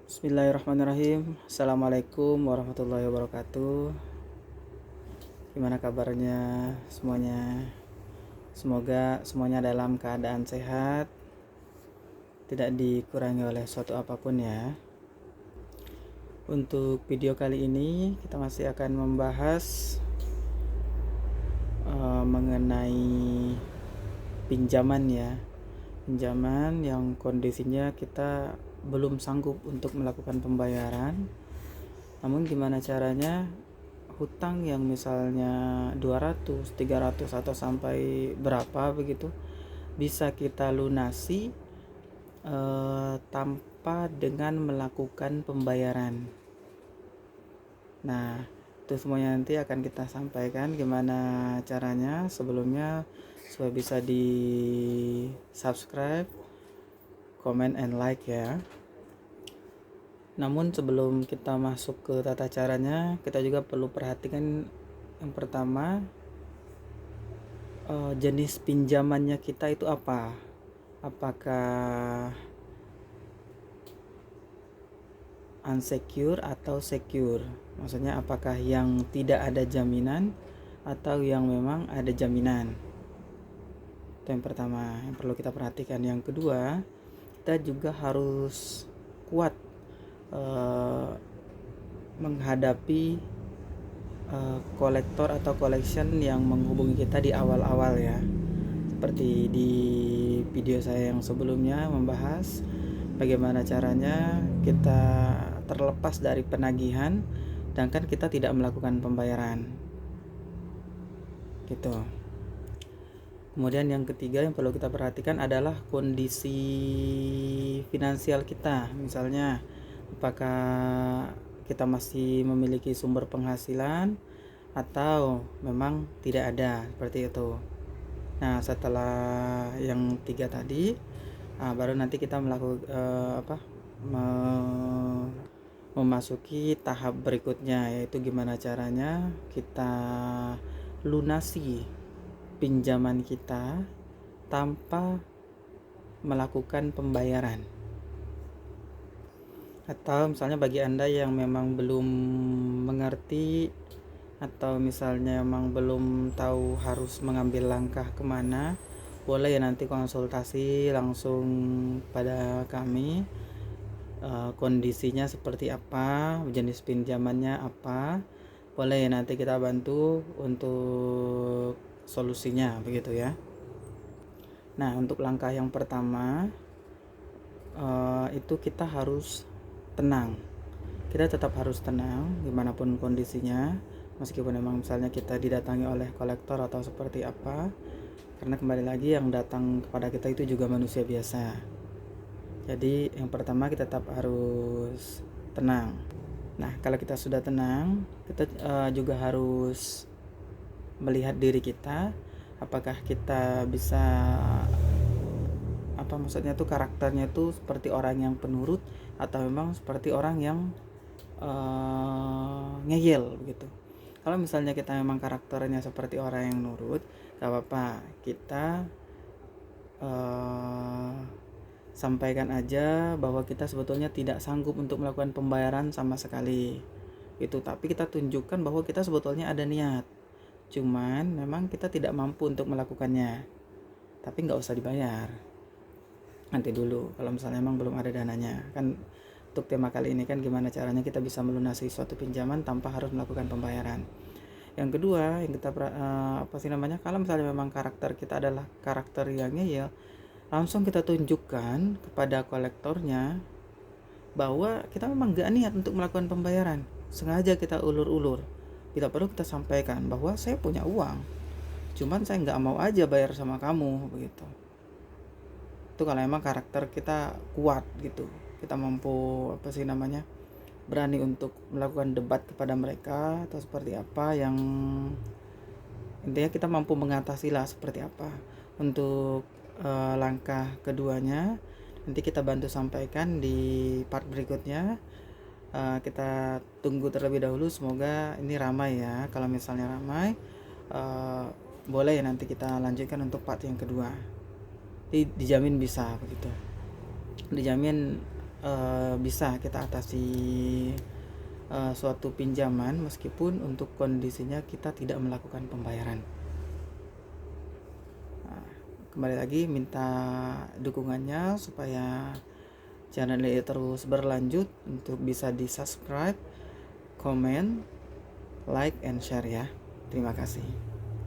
Bismillahirrahmanirrahim. Assalamualaikum warahmatullahi wabarakatuh. Gimana kabarnya semuanya? Semoga semuanya dalam keadaan sehat, tidak dikurangi oleh suatu apapun ya. Untuk video kali ini kita masih akan membahas mengenai pinjaman ya. Pinjaman yang kondisinya kita belum sanggup untuk melakukan pembayaran. Namun gimana caranya hutang yang misalnya 200, 300 atau sampai berapa begitu bisa kita lunasi tanpa dengan melakukan pembayaran. Nah, itu semuanya nanti akan kita sampaikan gimana caranya. Sebelumnya supaya bisa di subscribe, comment and like ya. Namun sebelum kita masuk ke tata caranya, kita juga perlu perhatikan yang pertama, jenis pinjamannya kita itu apa? Apakah unsecure atau secure? Maksudnya apakah yang tidak ada jaminan atau yang memang ada jaminan? Itu yang pertama yang perlu kita perhatikan. Yang kedua, kita juga harus kuat menghadapi kolektor atau collection yang menghubungi kita di awal-awal ya. Seperti di video saya yang sebelumnya membahas bagaimana caranya kita terlepas dari penagihan sedangkan kita tidak melakukan pembayaran. Gitu. Kemudian yang ketiga yang perlu kita perhatikan adalah kondisi finansial kita. Misalnya apakah kita masih memiliki sumber penghasilan atau memang tidak ada, seperti itu. Nah, setelah yang tiga tadi, baru nanti kita melakukan memasuki tahap berikutnya, yaitu gimana caranya kita lunasi pinjaman kita tanpa melakukan pembayaran. Atau misalnya bagi Anda yang memang belum mengerti atau misalnya memang belum tahu harus mengambil langkah kemana, boleh ya nanti konsultasi langsung pada kami, kondisinya seperti apa, jenis pinjamannya apa, boleh ya nanti kita bantu untuk solusinya begitu ya. Nah, untuk langkah yang pertama itu kita harus tenang. Kita tetap harus tenang dimanapun kondisinya, meskipun memang misalnya kita didatangi oleh kolektor atau seperti apa, karena kembali lagi yang datang kepada kita itu juga manusia biasa. Jadi yang pertama kita tetap harus tenang. Nah, kalau kita sudah tenang, kita juga harus melihat diri kita, apakah kita bisa maksudnya tuh karakternya tuh seperti orang yang penurut atau memang seperti orang yang ngeyel gitu. Kalau misalnya kita memang karakternya seperti orang yang nurut, gak apa-apa, kita sampaikan aja bahwa kita sebetulnya tidak sanggup untuk melakukan pembayaran sama sekali gitu, tapi kita tunjukkan bahwa kita sebetulnya ada niat, cuman memang kita tidak mampu untuk melakukannya. Tapi nggak usah dibayar, nanti dulu kalau misalnya memang belum ada dananya. Kan untuk tema kali ini kan gimana caranya kita bisa melunasi suatu pinjaman tanpa harus melakukan pembayaran. Yang kedua yang kita kalau misalnya memang karakter kita adalah karakter yang ngeyel, langsung kita tunjukkan kepada kolektornya bahwa kita memang gak niat untuk melakukan pembayaran, sengaja kita ulur-ulur. Bila perlu kita sampaikan bahwa saya punya uang, cuman saya gak mau aja bayar sama kamu begitu. Itu kalau memang karakter kita kuat gitu, kita mampu berani untuk melakukan debat kepada mereka atau seperti apa, yang intinya kita mampu mengatasi lah seperti apa. Untuk langkah keduanya nanti kita bantu sampaikan di part berikutnya. Kita tunggu terlebih dahulu, semoga ini ramai ya. Kalau misalnya ramai, boleh ya nanti kita lanjutkan untuk part yang kedua. Dijamin bisa begitu, dijamin bisa kita atasi suatu pinjaman meskipun untuk kondisinya kita tidak melakukan pembayaran. Nah, kembali lagi minta dukungannya supaya channel ini terus berlanjut, untuk bisa di subscribe, komen, like, and share ya. Terima kasih.